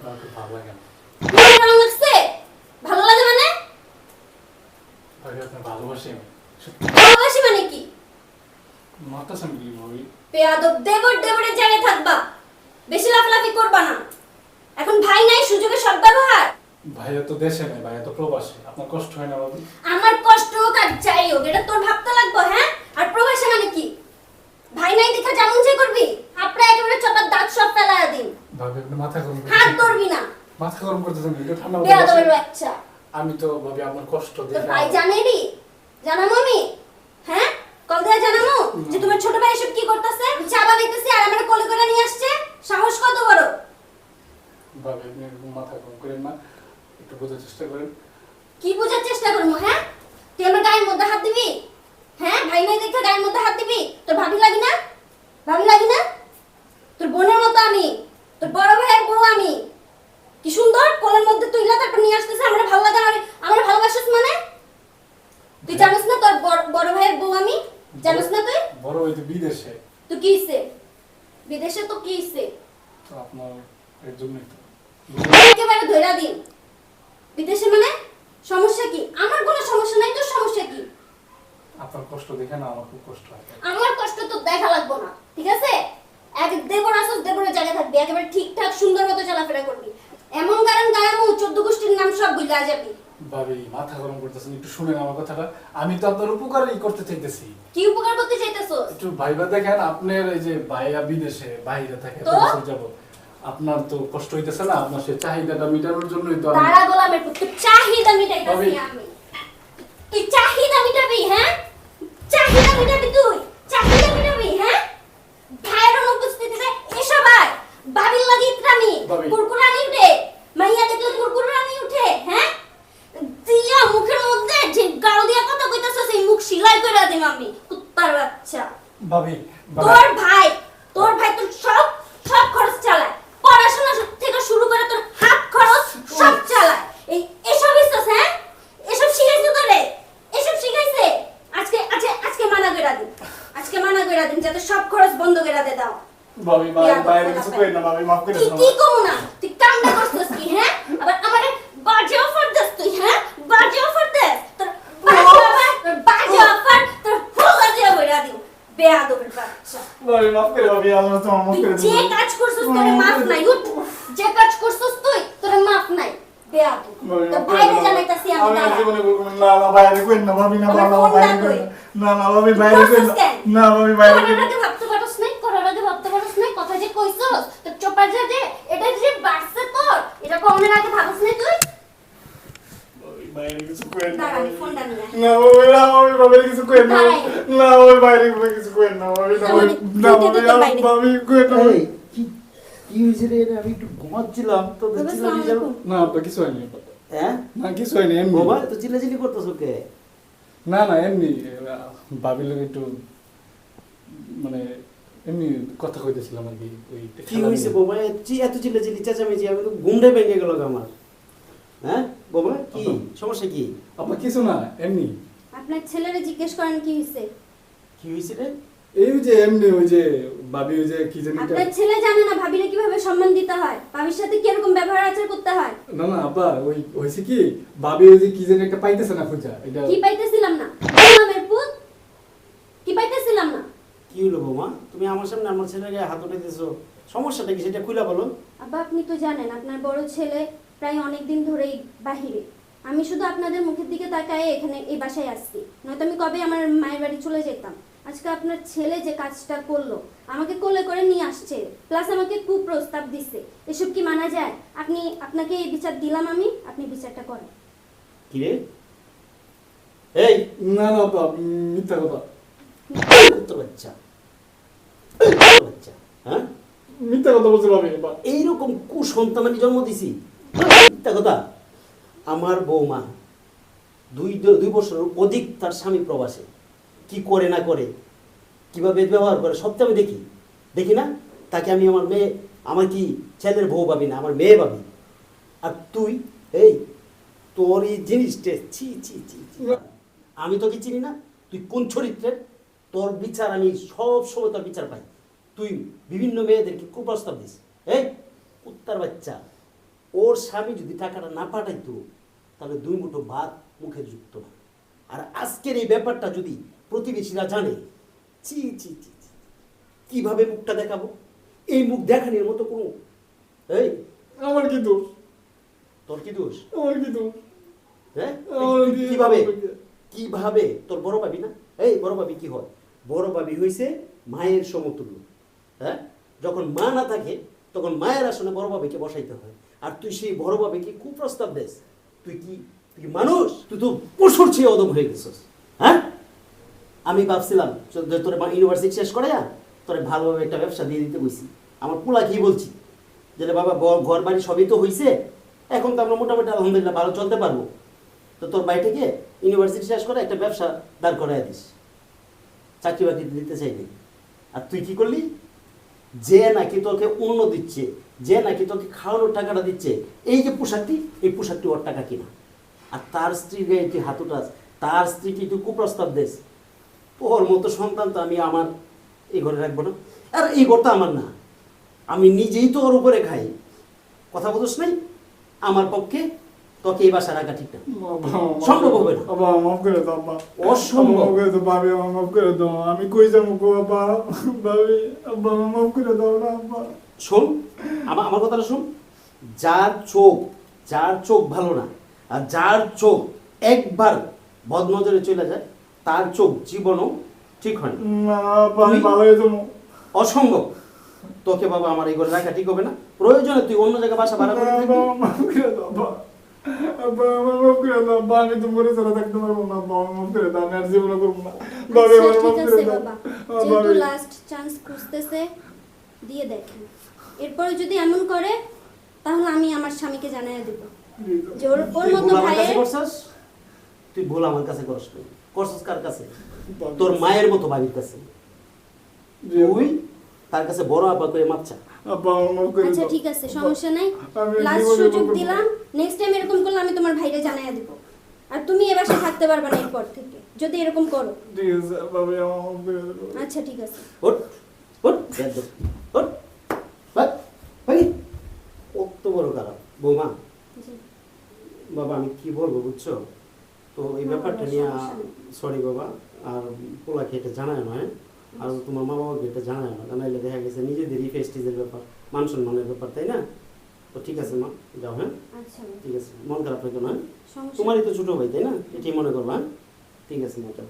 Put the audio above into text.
আপনার খুব ভালো লাগে না। ভালো লাগছে? ভালো লাগে মানে? ভাবি আপনার ভালোবাসি আমি। ভালোবাসি মানে কি? মাথা সামলি ভাবি। বেয়াদব দেবরের জায়গায় থাকবা। বেশি লাফালাফি করবা না। এখন ভাই নাই সুযোগের সদ্ব্যবহার। ভাইয়া তো দেশে নাই, ভাইয়া তো প্রবাসী। আপনার কষ্ট হয় না ভাবি? আমার কষ্ট হোক আর যাই হোক এটা তোর ভাবতে লাগবে, হ্যাঁ? আর প্রবাসে মানে কি? ভাই নাই দেখা যেমন যে করবি আপনি একেবারে চপার দাঁত সব ফেলায়া দিন। ভাবি আপনি মাথা গরম হাত ধরবি না। মাথা গরম করতেছেন, এটা ঠান্ডা বেয়াদবের বাচ্চা। আমি তো ভাবি আপনার কষ্ট তোর দেখে ভাই জানেনি? জানামো আমি? হ্যাঁ? কল দিয়ে জানামো যে তোমার ছোট ভাই এসব কি করতেছে? চা বানাইতেছে আর আমার কোলে করে নিয়ে আসছে। সাহস কত বড়? ভাবি আপনি এরকম মাথা গরম করেন না, একটু বোঝার চেষ্টা করেন। কি বোঝার চেষ্টা করবো, হ্যাঁ? তুই আমার গায়ের মধ্যে হাত দিবি? হ্যাঁ, ভাই নাই দেখে গায়ের মধ্যে হাত দিবি? তোর ভাবি লাগি না? ভাবি লাগি না? তোর বোনের মতো আমি, তোর বড় ভাইয়ের বউ আমি। কি সুন্দর কোলের মধ্যে তুইলা তারপর নিয়ে আসতেছে আমার ভালো লাগে, আমার ভালোবাসিস মানে? তুই জানিস না তোর বড় ভাইয়ের বউ আমি? জানিস না তুই? বড় ভাই তো বিদেশে। তুই কি হইছে? বিদেশে তো কি হইছে? তো আপনার এর জন্যই তো। একেবারে ধইরা দিন। বিদেশে মানে সমস্যা কি? আমার কোনো সমস্যা নাই, তোর সমস্যা কি? আপনার কষ্ট দেখে না আমার খুব কষ্ট হয়। আমার কষ্ট তো দেখা লাগবো না, ঠিক আছে? এক দেবর আসস দেবরের জায়গায় থাকবি, একেবারে ঠিকঠাক সুন্দর মতো চলাফেরা করবি। এমন কারণ গায়ামু 14 গোষ্ঠীর নাম সব ভুলে যাবি। ভাবি মাথা গরম করতেছেন, একটু শুনেন আমার কথাটা। আমি তো আপনার উপকারই করতে চাইতেছি। কি উপকার করতে চাইতেছস? একটু ভাইবা দেখেন, আপনার এই যে ভাইয়া বিদেশে বাইরে থাকে, তো? বিদেশে যাব। আপনার তো কষ্ট হইতেছে না, আপনার সেই চাহিদাটা মিটানোর জন্যই তো আমি। তারা গোলামের পুত্র চাহিদা মিটাইতাছি ভাবি। আমি। তুই চাহিদা মিটাবি, হ্যাঁ? চাহিদা মিটাবি তুই? চাহিদা মিটাবি, হ্যাঁ? ভাইয়ের অনুপস্থিতিতে এসব আর বাবির লাগি ইত্রামি ভাবি। কুরকুরানি উঠে, মাইয়া দেখলে কুরকুরানি উঠে, হ্যাঁ? দিয়া মুখের মধ্যে যে গাল দিয়া কথা কইতাছস সেই মুখ সিলাই কইরা দিম আমি, কুত্তার বাচ্চা। ভাবি তোর ভাই তোর সব খরচ চালায়, পড়াশোনা থেকে শুরু করে তোর হাত খরচ সব চালায়। এসব ইচ্ছাস, হ্যাঁ? এসব শিখাইছে তোরে? এসব শিখাইছে? আজকে মানা কইরা দিন, আজকে মানা কইরা দিন যাতে সব খরচ বন্ধ কইরা দে দাও। ভাবি বাইরে কিছু কই না, ভাবি মাফ করে কি কমু না? তুই কামনা করছস কি, হ্যাঁ? আবার আমারে বাজে অফার দিস তুই, হ্যাঁ? বাজে অফার দিস তোর বাজে অফার তোর ফুলা দিয়া কইরা দিও, বেয়াদবের বাচ্চা। ভাবি মাফ করে, ভাবি আল্লাহ তো মাফ করে যে কাজ করছস তোরে মাফ নাই, উঠ। যে কাজ করছস তুই তোরে মাফ নাই, বেয়াদব। তো বাইরে জানাইতাছি আমি আমি দাঁড়া। জীবনে না না বাইরে কই না, ভাবি না, আমার বাবা ফোনটা বাইরে কই? কই না, না ভাবি বাইরে কই না, না ভাবি বাইরে কই করার আগে ভাবতে পারছ নাই, করার আগে ভাবতে পারছ নাই, কথা যে কইছস তোর চোপা যে এটা যে বাড়ছে তোর, এটা কমনের আগে ভাবছ নাই তুই? ভাবি বাইরে কিছু কই না, দাঁড়া, আমি ফোনটা নিয়ে আসি। না ভাবি না, ভাবি বাইরে কিছু কই না, দাঁড়াই। না ভাবি বাইরে কিছু কই না, ভাবি না, ভাবি না, ভাবি ভাবি কই না, এই, কি কি হয়েছে রে? আমি একটু ঘুমাচ্ছিলাম তো চিল্লাচিল্লি যাবো। না আপা কিছু হয়নি। হ্যাঁ না কিছু হয়নি, এমনি। বাবা তো চিল্লাচিল্লি করতেছো কে? না না এমনি ভাবির লোক একটু মানে এমনি কথা কইতেছিলাম আর কি। ওই কি হয়েছে বাবা? এত চিল্লাচিল্লি চেঁচামেচি, আমি তো ঘুমটাই ভেঙে গেল আমার। হ্যাঁ বাবা কি সমস্যা? কি আপা কিছু না, এমনি। আপনার ছেলেরে জিজ্ঞেস করেন কি হইছে? কি হয়েছে রে? এই যে এমনি ওই যে ভাবি ওই যে কি জানি আপনার ছেলে জানে না ভাবিরে কিভাবে সম্মান দিতে হয়, ভাবির সাথে কিরকম ব্যবহার আচার করতে হয়? না না আপা ওই হইছে কি ভাবি ওই যে কি জানি একটা পাইতেছে না খুঁজা, এটা কি পাইতেছিলাম না? গোলামের পুত, কি পাইতেছিলাম না? কি হলো বাবা? তুমি আমার সামনে আমার ছেলের গায়ে হাত উঠাইতেছো, সমস্যাটা কি সেটা খুলে বলো। আব্বা আপনি তো জানেন আপনার বড় ছেলে প্রায় অনেক দিন ধরেই বাহিরে। আমি শুধু আপনাদের মুখের দিকে তাকায় এখানে এই বাসায় আসছি, নয়তো আমি কবে আমার মায়ের বাড়ি চলে যেতাম। আজকে আপনার ছেলে যে কাজটা করলো, আমাকে কোলে করে নিয়ে আসছে, প্লাস আমাকে কুপ্রস্তাব দিচ্ছে, এসব কি মানা যায়? আপনাকে এই বিচার দিলাম আমি, আপনি বিচারটা করেন। কি রে? এই না না আপা মিথ্যা কথা, কুত্তার বাচ্চা, বাচ্চা, হ্যাঁ মিথ্যা কথা বলছে ভাবি। আপা এইরকম কুসন্তান আমি জন্ম দিছি? মিথ্যা কথা। আমার বৌমা দুই বছর অধিক তার স্বামী প্রবাসে, কি করে না করে, কিভাবে ব্যবহার করে সব তো আমি দেখি না? তাকে আমি আমার মেয়ে, আমার কি ছেলের বউ ভাবি না, আমার মেয়ে ভাবি। আর তুই এই তোর এই জিনিসটা ছি ছি ছি ছি। আমি তোকে চিনি না, তুই কোন চরিত্রের? তোর বিচার আমি সব সময় তোর বিচার পাই। তুই বিভিন্ন মেয়েদেরকে কুপ্রস্তাব দিস, এই কুত্তার বাচ্চা। ওর স্বামী যদি টাকাটা না পাঠাইতো তাহলে 2 মুঠো ভাত মুখে যুক্ত না। আর আজকের এই ব্যাপারটা যদি প্রতিবেশীরা জানে, চি চি চি চি, কিভাবে মুখটা দেখাবো? এই মুখ দেখানোর মতো কোনো এই আমার কি দোষ? তোর কি দোষ? আমার কি দোষ? হ্যাঁ আমার তুই কি- কিভাবে কিভাবে তোর বড় ভাবি না? এই বড় ভাবি কি হয়? বড় ভাবি হইছে মায়ের সমতুল্য। হ্যাঁ, যখন মা না থাকে তখন মায়ের আসনে বড় ভাবিকে বসাইতে হয়। আর তুই সেই বড় ভাবিকে কুপ্রস্তাব দেস? তুই কি মানুষ? তুই তো পশুর চেয়ে অদম হয়ে গেছিস। হ্যাঁ, আমি ভাবছিলাম যে তোর ইউনিভার্সিটি শেষ করে তোর ভালোভাবে একটা ব্যবসা দিয়ে দিতে বলছি। আমার পোলা কি বলছি যে রে বাবা ঘর বাড়ি সবই তো হইছে, এখন তো আমরা মোটামুটি আলহামদুলিল্লাহ ভালো চলতে পারবো। তো তোর ভাই থেকে ইউনিভার্সিটি শেষ করে একটা ব্যবসা দাঁড় করাই দিস, চাকরি বাকরি দিতে চাইনি। আর তুই কি করলি? যে নাকি তোকে অন্য দিচ্ছে, যে নাকি তোকে খাওয়ানোর টাকাটা দিচ্ছে, এই যে পোশাকটি, এই পোশাকটি ওর টাকা কিনা। আর তার স্ত্রীর গায়ে তুই হাত উঠাস, তার স্ত্রীকে তুই কুপ্রস্তাব দেস। ওর মতো সন্তান তো আমি আমার এই ঘরে রাখবো না। আর এই ঘরটা আমার না, আমি নিজেই তো ওর উপরে খাই। কথা বলছ নাই? আমার পক্ষে তোকে এই বাসা রাখা ঠিক না, সম্ভব হবে না। বাবা মাফ করে দাও বাবা, অসম্ভব। মাফ করে দাও ভাবি, আমার মাফ করে দাও। আমি কই যাবো গো বাবা? ভাবি আব্বা মাফ করে দাও না আব্বা। শোন, আমার কথাটা শোন। যার চোখ ভালো না, আর যার চোখ একবার বদনজরে চলে যায়, তার চোখ জীবনও ঠিক হয় না। না আব্বা, আমি ভালো হয়ে যাবো। অসম্ভব। তোকে বাবা আমার এই ঘরে রাখা ঠিক হবে না। প্রয়োজনে তুই অন্য জায়গায় বাসা ভাড়া করে থাকবি। বাবা মাফ করে দাও আব্বা, আব্বা আমার মাফ করে দাও আব্বা। আমি তো মরে চলে থাকতে পারবো না আব্বা, আমার মাফ করে দাও। আমি আর জীবনে করবো না ভাবি, আমার আচ্ছা, মাফ ঠিক করে আছে দাও। বাবা, আমার যেহেতু ভাবি। লাস্ট চান্স খুঁজতেছে, দিয়ে দেখেন। এরপরে যদি এমন করে তাহলে আমি আমার স্বামীকে জানিয়ে দেব যে ওর তুই মতো ভুল আমার কাছে ভাইয়ের। করছস, তুই ভুল আমার কাছে করস নাই। করছস কার কাছে? তোর মায়ের মতো ভাবির কাছে। তুই তার কাছে বড় আপা করে মাপছা। আব্বা আমার মাফ করে আচ্ছা দাও। ঠিক আছে, সমস্যা নাই। আমি লাস্ট জীবনে সুযোগ করবো না। দিলাম, নেক্সট টাইম এরকম করলে আমি তোমার ভাইরে জানিয়ে দেব। আর তুমি এ বাসায় থাকতে পারবে না এরপর থেকে যদি এরকম করো। ঠিক আছে ভাবি, আমার মাফ করে দাও। আচ্ছা ঠিক আছে। ওঠ ওঠ বেয়াদব, ওঠ ভাগ ভাগ। কত বড় খারাপ বৌমা। জি। বাবা আমি কি বলবো বুঝছো তো এই না, ব্যাপারটা বাবা, নিয়ে সমস্যা নেই। সরি বাবা। আর পোলাকে এটা জানায় নয়, আর তোমার মা বাবাকে এটা জানায় না, জানাইলে দেখা গেছে নিজেদেরই ফেস্টিজের ব্যাপার, মান সম্মানের ব্যাপার, তাই না? তো ঠিক আছে মা, যাও। হ্যাঁ আচ্ছা ঠিক আছে, মন খারাপ হইতো না। সমস্যা তোমারই তো ছোট ভাই, তাই না? এটাই মনে করবা। হ্যাঁ ঠিক আছে মা, যাও।